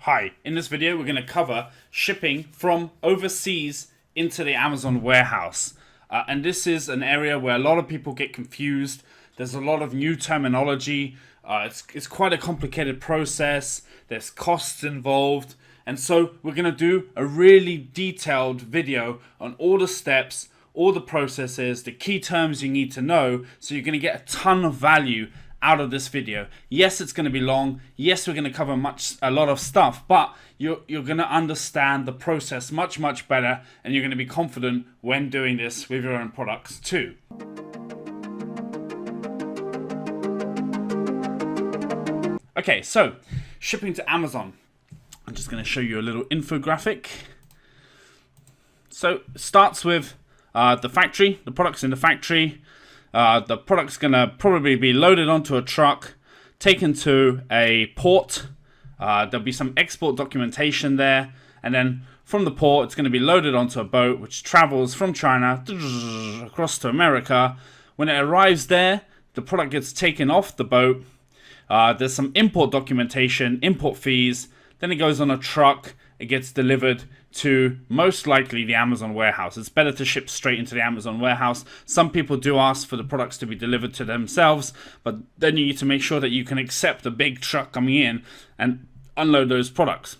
Hi, in this video we're going to cover shipping from overseas into the Amazon warehouse. And this is an area where a lot of people get confused. There's a lot of new terminology. It's quite a complicated process. There's costs involved. And so we're going to do a really detailed video on all the steps, all the processes, the key terms you need to know, so you're going to get a ton of value out of this video. Yes, it's going to be long. Yes, we're going to cover a lot of stuff, but you're going to understand the process much better, and you're going to be confident when doing this with your own products too. Okay, so shipping to Amazon. I'm just going to show you a little infographic. So it starts with the factory, the product's in the factory. The product's going to probably be loaded onto a truck, taken to a port. There'll be some export documentation there. And then from the port, it's going to be loaded onto a boat, which travels from China across to America. When it arrives there, the product gets taken off the boat. There's some import documentation, import fees. Then it goes on a truck. It gets delivered to most likely the Amazon warehouse. It's better to ship straight into the Amazon warehouse. Some people do ask for the products to be delivered to themselves, but then you need to make sure that you can accept a big truck coming in and unload those products.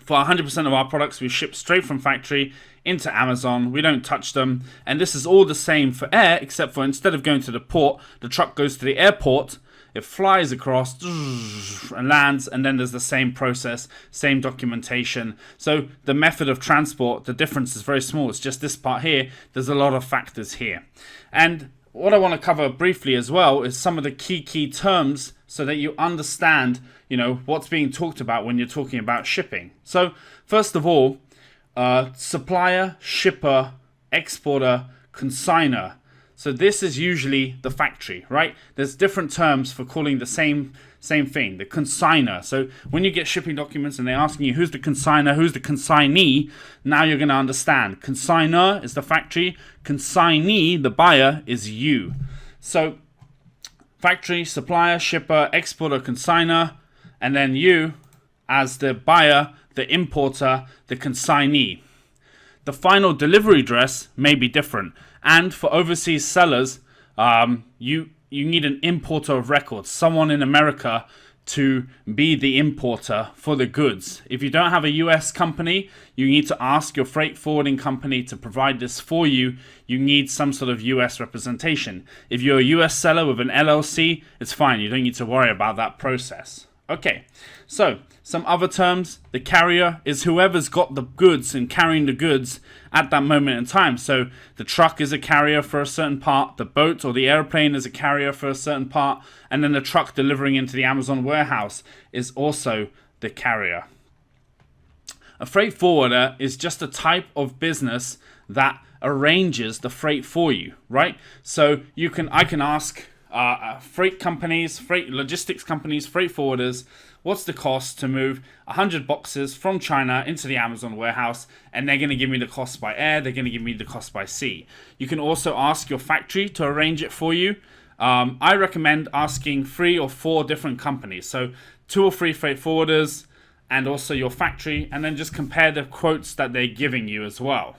For 100% of our products, we ship straight from factory into Amazon. We don't touch them. And this is all the same for air, except for instead of going to the port, the truck goes to the airport. It flies across and lands, and then there's the same process, same documentation. So the method of transport, the difference is very small. It's just this part here. There's a lot of factors here. And what I want to cover briefly as well is some of the key terms so that you understand, what's being talked about when you're talking about shipping. So first of all, supplier, shipper, exporter, consignor. So this is usually the factory, right? There's different terms for calling the same thing, the consignor. So when you get shipping documents and they're asking you who's the consignor, who's the consignee, now you're going to understand. Consignor is the factory, consignee, the buyer, is you. So factory, supplier, shipper, exporter, consignor, and then you as the buyer, the importer, the consignee. The final delivery address may be different. And for overseas sellers, you need an importer of record, someone in America to be the importer for the goods. If you don't have a US company, you need to ask your freight forwarding company to provide this for you. You need some sort of US representation. If you're a US seller with an LLC, it's fine. You don't need to worry about that process. Okay, so some other terms. The carrier is whoever's got the goods and carrying the goods at that moment in time. So the truck is a carrier for a certain part, the boat or the airplane is a carrier for a certain part, and then the truck delivering into the Amazon warehouse is also the carrier. A freight forwarder is just a type of business that arranges the freight for you, right? So I can ask freight companies, freight logistics companies, freight forwarders, what's the cost to move 100 boxes from China into the Amazon warehouse? And they're going to give me the cost by air. They're going to give me the cost by sea. You can also ask your factory to arrange it for you. I recommend asking 3 or 4 different companies. So 2 or 3 freight forwarders and also your factory, and then just compare the quotes that they're giving you as well.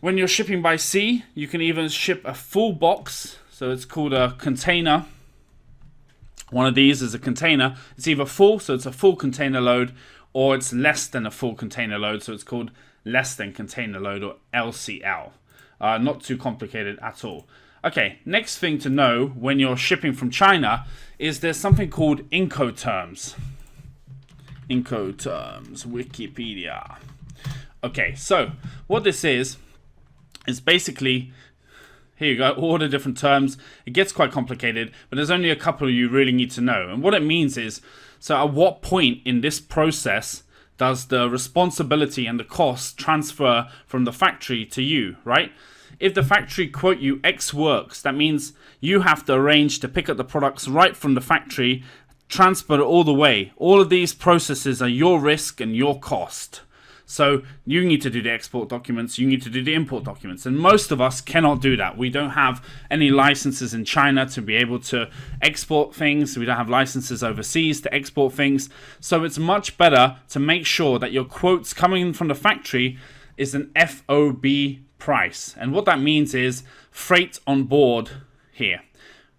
When you're shipping by sea, you can even ship a full box. So it's called a container. One of these is a container. It's either full, so it's a full container load, or it's less than a full container load, so it's called less than container load, or LCL. Not too complicated at all. Okay, next thing to know when you're shipping from China is there's something called Incoterms. Incoterms, Wikipedia. Okay, so what this is basically, here you go, all the different terms. It gets quite complicated, but there's only a couple you really need to know. And what it means is, so at what point in this process does the responsibility and the cost transfer from the factory to you, right? If the factory quote you X works, that means you have to arrange to pick up the products right from the factory, transport it all the way. All of these processes are your risk and your cost. So you need to do the export documents, you need to do the import documents, and most of us cannot do that. We don't have any licenses in China to be able to export things. We don't have licenses overseas to export things. So it's much better to make sure that your quotes coming from the factory is an FOB price. And what that means is freight on board here.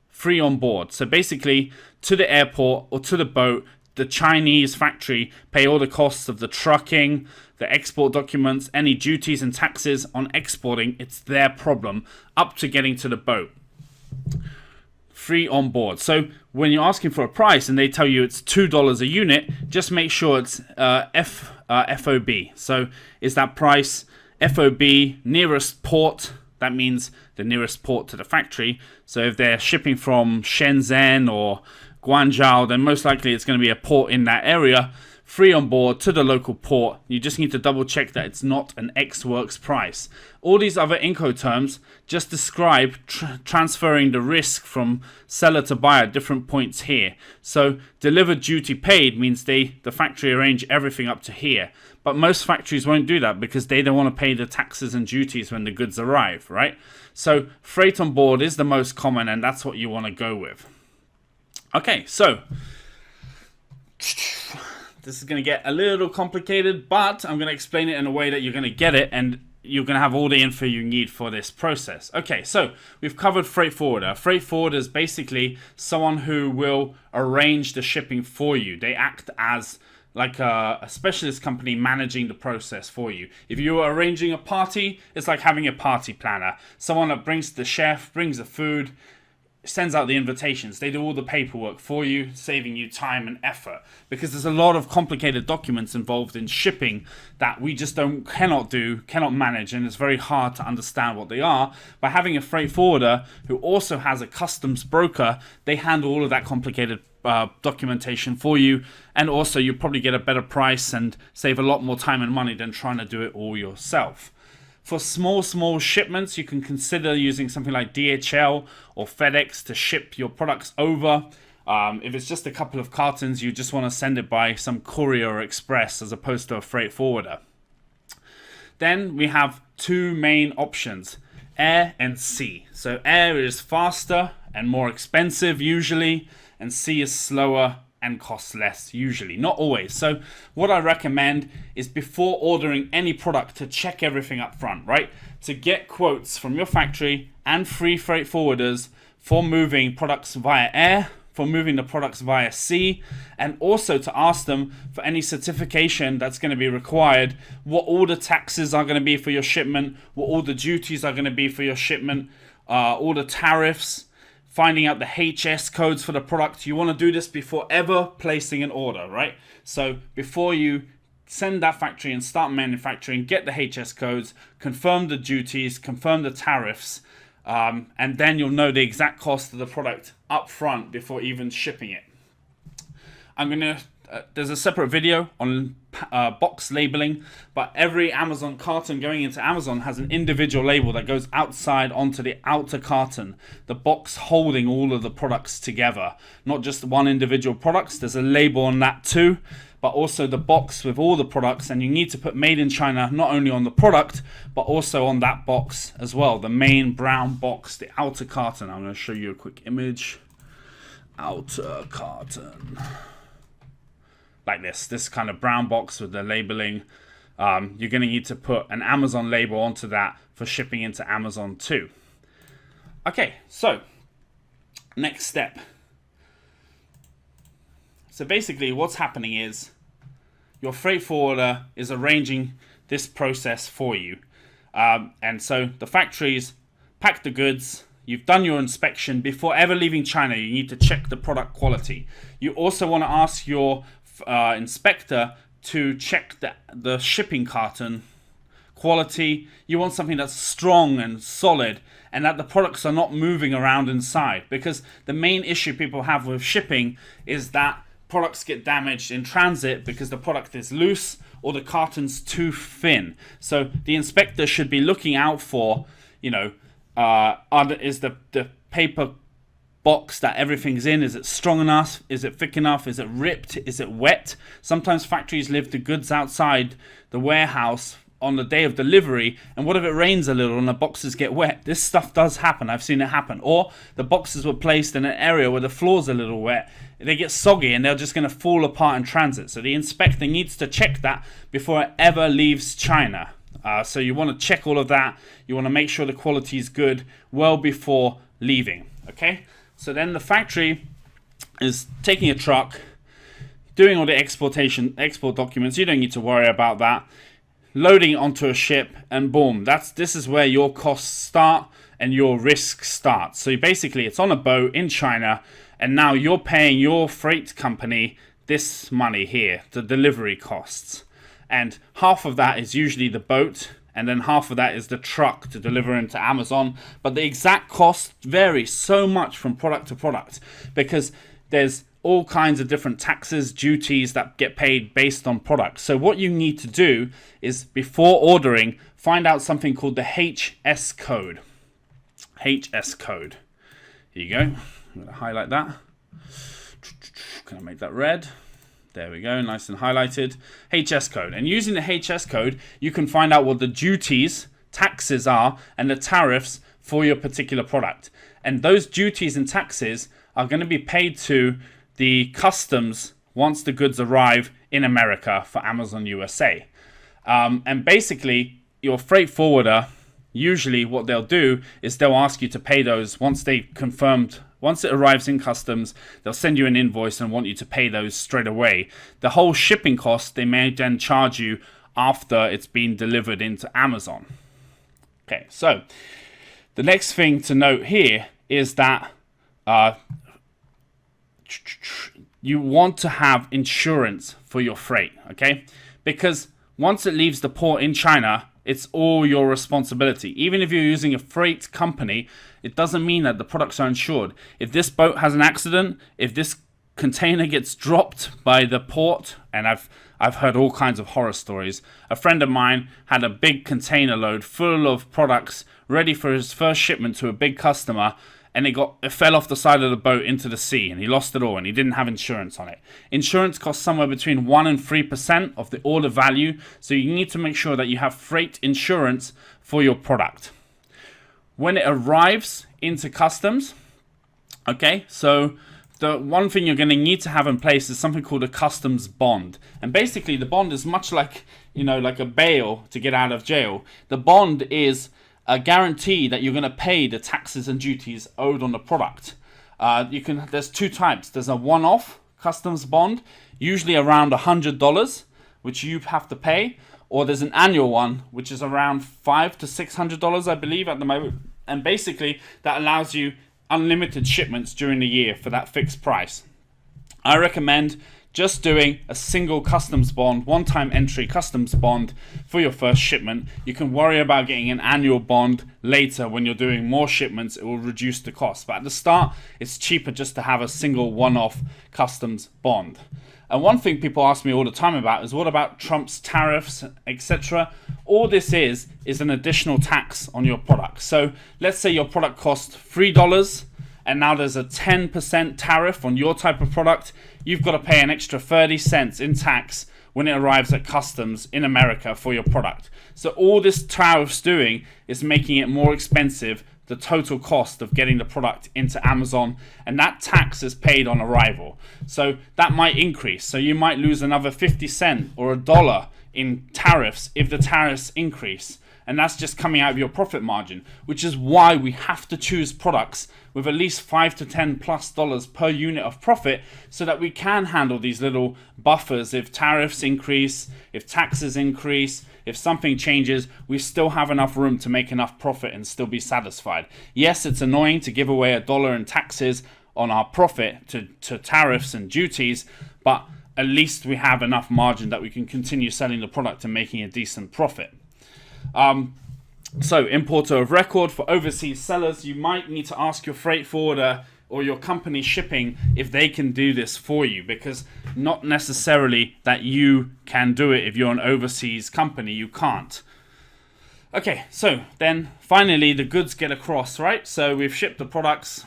Free on board. So basically, to the airport or to the boat, the Chinese factory pay all the costs of the trucking, the export documents, any duties and taxes on exporting. It's their problem up to getting to the boat. Free on board. So when you're asking for a price and they tell you it's $2 a unit, just make sure it's FOB. So is that price FOB nearest port? That means the nearest port to the factory. So if they're shipping from Shenzhen or Guangzhou, then most likely it's going to be a port in that area. Free on board to the local port. You just need to double check that it's not an ex-works price. All these other Incoterms just describe transferring the risk from seller to buyer at different points here. So delivered duty paid means the factory arrange everything up to here. But most factories won't do that because they don't want to pay the taxes and duties when the goods arrive, right? So freight on board is the most common, and that's what you want to go with. Okay, so this is going to get a little complicated, but I'm going to explain it in a way that you're going to get it and you're going to have all the info you need for this process. Okay, so we've covered freight forwarder. Freight forwarder is basically someone who will arrange the shipping for you. They act as like a specialist company managing the process for you. If you're arranging a party, it's like having a party planner. Someone that brings the chef, brings the food, sends out the invitations. They do all the paperwork for you, saving you time and effort, because there's a lot of complicated documents involved in shipping that we just cannot manage, and it's very hard to understand what they are. By having a freight forwarder who also has a customs broker, they handle all of that complicated documentation for you, and also you probably get a better price and save a lot more time and money than trying to do it all yourself. For small shipments, you can consider using something like DHL or FedEx to ship your products over. If it's just a couple of cartons, you just want to send it by some courier or express as opposed to a freight forwarder. Then we have two main options, air and sea. So air is faster and more expensive usually, and sea is slower and costs less usually, not always. So what I recommend is before ordering any product to check everything up front, right? To get quotes from your factory and free freight forwarders for moving products via air, for moving the products via sea, and also to ask them for any certification that's going to be required, what all the taxes are going to be for your shipment, what all the duties are going to be for your shipment, all the tariffs, finding out the HS codes for the product. You want to do this before ever placing an order, right? So before you send that factory and start manufacturing, get the HS codes, confirm the duties, confirm the tariffs, and then you'll know the exact cost of the product up front before even shipping it. There's a separate video on box labeling, but every Amazon carton going into Amazon has an individual label that goes outside onto the outer carton, the box holding all of the products together. Not just one individual products, there's a label on that too, but also the box with all the products, and you need to put made in China not only on the product, but also on that box as well, the main brown box, the outer carton. I'm going to show you a quick image. Outer carton. Like this kind of brown box with the labeling. You're going to need to put an Amazon label onto that for shipping into Amazon too. Okay, so next step. So basically what's happening is your freight forwarder is arranging this process for you. And so the factories pack the goods. You've done your inspection. Before ever leaving China, you need to check the product quality. You also want to ask your inspector to check the shipping carton quality. You want something that's strong and solid, and that the products are not moving around inside, because the main issue people have with shipping is that products get damaged in transit because the product is loose or the carton's too thin. So the inspector should be looking out for, is the paper box that everything's in. Is it strong enough? Is it thick enough? Is it ripped? Is it wet? Sometimes factories leave the goods outside the warehouse on the day of delivery, and what if it rains a little and the boxes get wet? This stuff does happen. I've seen it happen. Or the boxes were placed in an area where the floor's a little wet. They get soggy and they're just going to fall apart in transit. So the inspector needs to check that before it ever leaves China. So you want to check all of that. You want to make sure the quality is good well before leaving. Okay. So then the factory is taking a truck, doing all the export documents. You don't need to worry about that. Loading it onto a ship, and boom, this is where your costs start and your risk starts. So basically it's on a boat in China, and now you're paying your freight company this money here, the delivery costs. And half of that is usually the boat, and then half of that is the truck to deliver into Amazon. But the exact cost varies so much from product to product, because there's all kinds of different taxes, duties that get paid based on products. So what you need to do is, before ordering, find out something called the HS code. HS code. Here you go. I'm going to highlight that. Can I make that red? There we go, nice and highlighted. HS code. And using the HS code, you can find out what the duties, taxes are, and the tariffs for your particular product. And those duties and taxes are going to be paid to the customs once the goods arrive in America for Amazon USA. And basically, your freight forwarder, usually what they'll do is they'll ask you to pay those once it arrives in customs. They'll send you an invoice and want you to pay those straight away. The whole shipping cost, they may then charge you after it's been delivered into Amazon. Okay, so the next thing to note here is that you want to have insurance for your freight, okay? Because once it leaves the port in China, it's all your responsibility. Even if you're using a freight company, it doesn't mean that the products are insured. If this boat has an accident, if this container gets dropped by the port, and I've heard all kinds of horror stories. A friend of mine had a big container load full of products ready for his first shipment to a big customer, and it fell off the side of the boat into the sea, and he lost it all, and he didn't have insurance on it. Insurance costs somewhere between 1% and 3% of the order value, so you need to make sure that you have freight insurance for your product. When it arrives into customs, okay, so the one thing you're going to need to have in place is something called a customs bond. And basically the bond is much like, like a bail to get out of jail. The bond is a guarantee that you're going to pay the taxes and duties owed on the product. There's two types. There's a one-off customs bond, usually around $100, which you have to pay, or there's an annual one, which is around $500 to $600, I believe, at the moment. And basically, that allows you unlimited shipments during the year for that fixed price. I recommend just doing a single customs bond, one-time entry customs bond for your first shipment. You can worry about getting an annual bond later when you're doing more shipments. It will reduce the cost. But at the start, it's cheaper just to have a single one-off customs bond. And one thing people ask me all the time about is, what about Trump's tariffs, etc.? All this is an additional tax on your product. So let's say your product costs $3, and now there's a 10% tariff on your type of product. You've got to pay an extra 30 cents in tax when it arrives at customs in America for your product. So all this tariff's doing is making it more expensive, the total cost of getting the product into Amazon, and that tax is paid on arrival. So that might increase. So you might lose another 50 cents or $1 in tariffs if the tariffs increase. And that's just coming out of your profit margin, which is why we have to choose products with at least $5 to $10+ per unit of profit, so that we can handle these little buffers. If tariffs increase, if taxes increase, if something changes, we still have enough room to make enough profit and still be satisfied. Yes, it's annoying to give away $1 in taxes on our profit to tariffs and duties, but at least we have enough margin that we can continue selling the product and making a decent profit. So importer of record for overseas sellers, you might need to ask your freight forwarder or your company shipping if they can do this for you, because not necessarily that you can do it. If you're an overseas company, you can't. Okay, so then finally the goods get across, right? So we've shipped the products.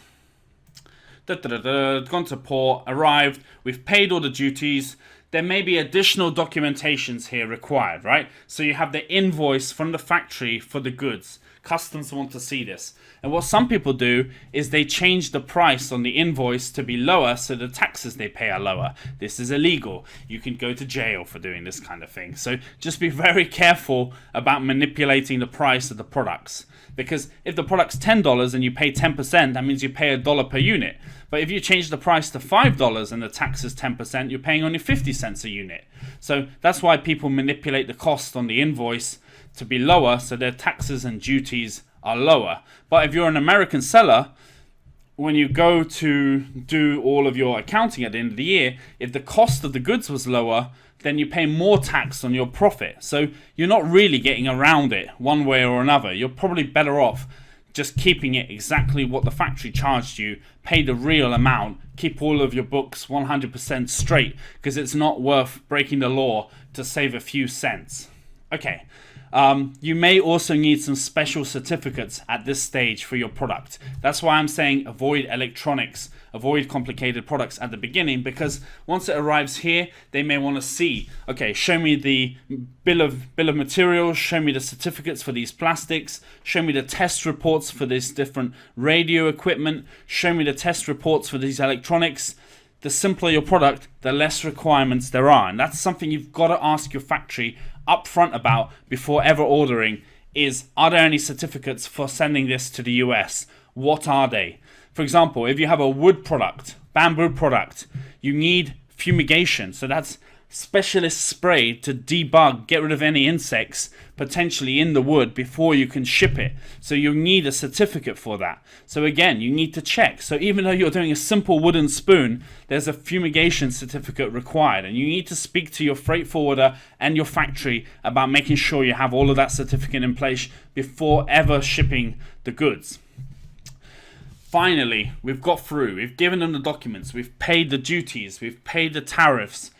gone to port, arrived, we've paid all the duties. There may be additional documentations here required, right? So you have the invoice from the factory for the goods. Customs want to see this. And what some people do is they change the price on the invoice to be lower so the taxes they pay are lower. This is illegal. You can go to jail for doing this kind of thing. So just be very careful about manipulating the price of the products. Because if the product's $10 and you pay 10%, that means you pay $1 per unit. But if you change the price to $5 and the tax is 10%, you're paying only 50 cents a unit. So that's why people manipulate the cost on the invoice to be lower so their taxes and duties are lower. But if you're an American seller, when you go to do all of your accounting at the end of the year, if the cost of the goods was lower, then you pay more tax on your profit. So you're not really getting around it one way or another. You're probably better off just keeping it exactly what the factory charged you, pay the real amount, keep all of your books 100% straight, because it's not worth breaking the law to save a few cents. Okay. You may also need some special certificates at this stage for your product. That's why I'm saying avoid electronics, avoid complicated products at the beginning, because once it arrives here, they may want to see, okay, show me the bill of materials, show me the certificates for these plastics, show me the test reports for this different radio equipment, show me the test reports for these electronics. The simpler your product, the less requirements there are. And that's something you've got to ask your factory upfront about before ever ordering is, are there any certificates for sending this to the US? What are they? For example, if you have a wood product, bamboo product, you need fumigation. So that's specialist spray to debug, get rid of any insects potentially in the wood before you can ship it. So you need a certificate for that. So again, you need to check. So even though you're doing a simple wooden spoon, there's a fumigation certificate required, and you need to speak to your freight forwarder and your factory about making sure you have all of that certificate in place before ever shipping the goods. Finally, we've got through. We've given them the documents. We've paid the duties. We've paid the tariffs.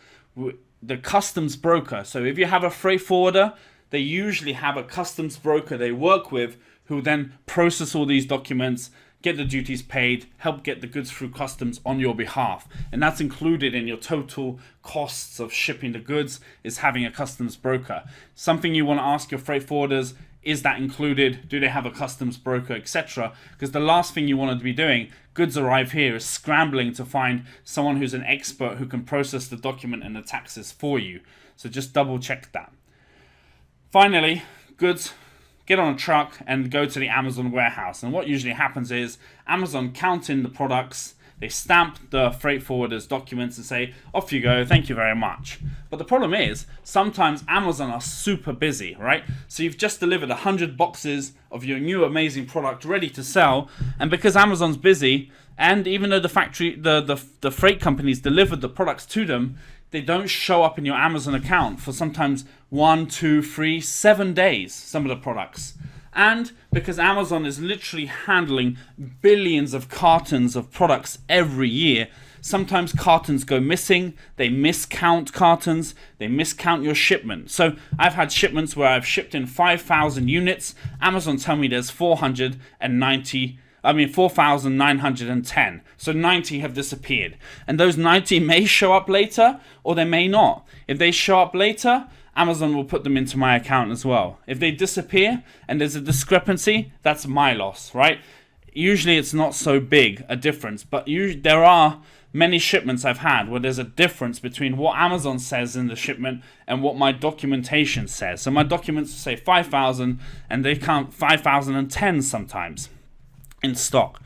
The customs broker. So if you have a freight forwarder, they usually have a customs broker they work with who then process all these documents, get the duties paid, help get the goods through customs on your behalf. And that's included in your total costs of shipping the goods, is having a customs broker. Something you want to ask your freight forwarders, is that included? Do they have a customs broker, etc.? Because the last thing you want to be doing, goods arrive here, is scrambling to find someone who's an expert who can process the document and the taxes for you. So just double check that. Finally, goods get on a truck and go to the Amazon warehouse. And what usually happens is Amazon count in the products, they stamp the freight forwarder's documents and say, off you go, thank you very much. But the problem is, sometimes Amazon are super busy, right? So you've just delivered 100 boxes of your new amazing product ready to sell, and because Amazon's busy, and even though the factory, the freight companies delivered the products to them, they don't show up in your Amazon account for sometimes 1, 2, 3, 7 days, some of the products. And because Amazon is literally handling billions of cartons of products every year, sometimes cartons go missing, they miscount cartons, they miscount your shipment. So I've had shipments where I've shipped in 5,000 units, Amazon tell me there's 4,910. So 90 have disappeared. And those 90 may show up later, or they may not. If they show up later, Amazon will put them into my account as well. If they disappear and there's a discrepancy, that's my loss, right? Usually it's not so big a difference, but there are many shipments I've had where there's a difference between what Amazon says in the shipment and what my documentation says. So my documents say 5,000 and they count 5,010 sometimes in stock.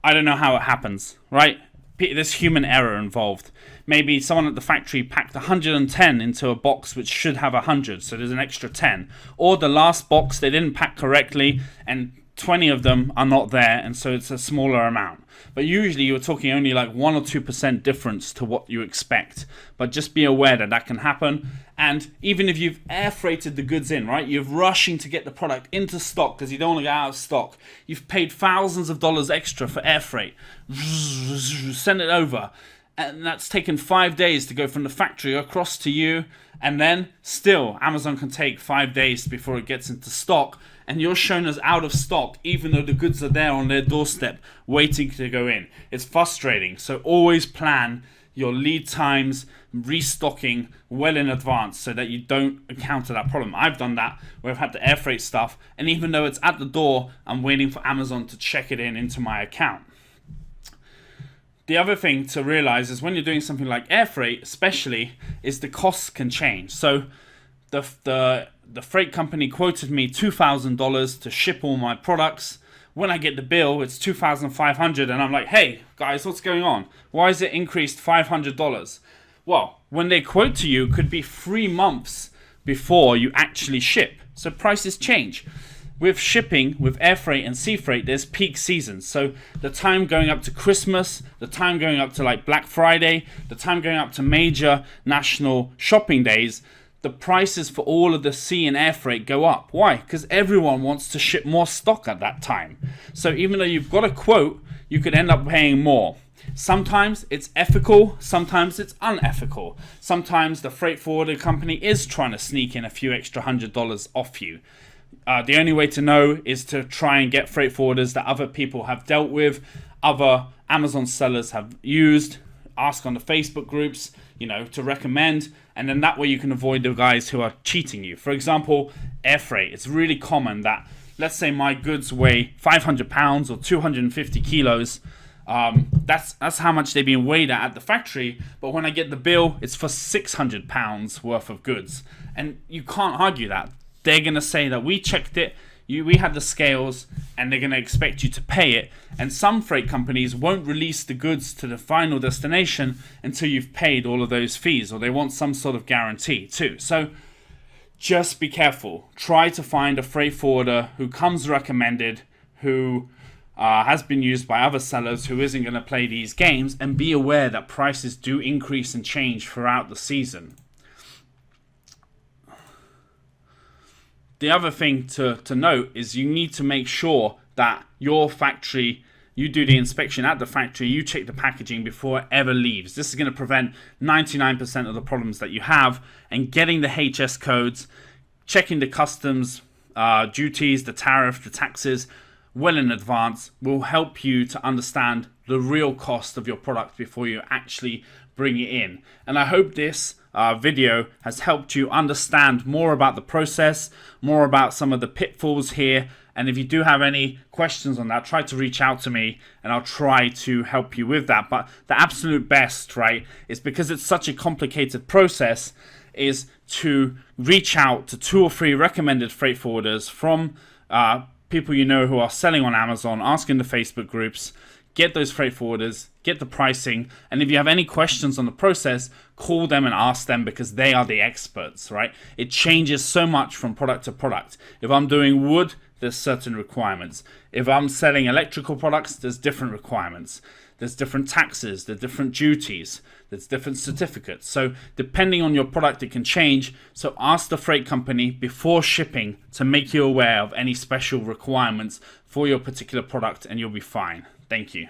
I don't know how it happens, right? There's human error involved. Maybe someone at the factory packed 110 into a box which should have 100, so there's an extra 10. Or the last box they didn't pack correctly and 20 of them are not there, and so it's a smaller amount. But usually you're talking only like 1 or 2% difference to what you expect. But just be aware that that can happen. And even if you've air freighted the goods in, right, you're rushing to get the product into stock because you don't want to get out of stock. You've paid thousands of dollars extra for air freight. Send it over. And that's taken 5 days to go from the factory across to you. And then still Amazon can take 5 days before it gets into stock, and you're shown as out of stock even though the goods are there on their doorstep waiting to go in. It's frustrating. So always plan your lead times, restocking well in advance so that you don't encounter that problem. I've done that where I've had to air freight stuff, and even though it's at the door, I'm waiting for Amazon to check it into my account. The other thing to realize is when you're doing something like air freight, especially, is the costs can change. So the freight company quoted me $2,000 to ship all my products. When I get the bill, it's $2,500, and I'm like, hey guys, what's going on? Why is it increased $500? Well, when they quote to you, it could be 3 months before you actually ship. So prices change. With shipping, with air freight and sea freight, there's peak seasons. So the time going up to Christmas, the time going up to like Black Friday, the time going up to major national shopping days, the prices for all of the sea and air freight go up. Why? Because everyone wants to ship more stock at that time. So even though you've got a quote, you could end up paying more. Sometimes it's ethical, sometimes it's unethical. Sometimes the freight forwarder company is trying to sneak in a few extra $100 off you. The only way to know is to try and get freight forwarders that other people have dealt with, other Amazon sellers have used, ask on the Facebook groups, to recommend, and then that way you can avoid the guys who are cheating you. For example, air freight. It's really common that, let's say my goods weigh 500 pounds or 250 kilos. That's how much they've been weighed at the factory, but when I get the bill, it's for 600 pounds worth of goods. And you can't argue that. They're going to say that we checked it, we had the scales, and they're going to expect you to pay it. And some freight companies won't release the goods to the final destination until you've paid all of those fees, or they want some sort of guarantee too. So just be careful. Try to find a freight forwarder who comes recommended, who has been used by other sellers, who isn't going to play these games, and be aware that prices do increase and change throughout the season. The other thing to note is you need to make sure that your factory, you do the inspection at the factory, you check the packaging before it ever leaves. This is going to prevent 99% of the problems that you have, and getting the HS codes, checking the customs duties, the tariff, the taxes well in advance will help you to understand the real cost of your product before you actually bring it in. And I hope this video has helped you understand more about the process, more about some of the pitfalls here. And if you do have any questions on that, try to reach out to me and I'll try to help you with that. But the absolute best, right, is because it's such a complicated process, is to reach out to 2 or 3 recommended freight forwarders from people you know who are selling on Amazon, ask in the Facebook groups, get those freight forwarders, get the pricing, and if you have any questions on the process, call them and ask them, because they are the experts, right? It changes so much from product to product. If I'm doing wood, there's certain requirements. If I'm selling electrical products, there's different requirements. There's different taxes, there's different duties, there's different certificates. So depending on your product, it can change. So ask the freight company before shipping to make you aware of any special requirements for your particular product, and you'll be fine. Thank you.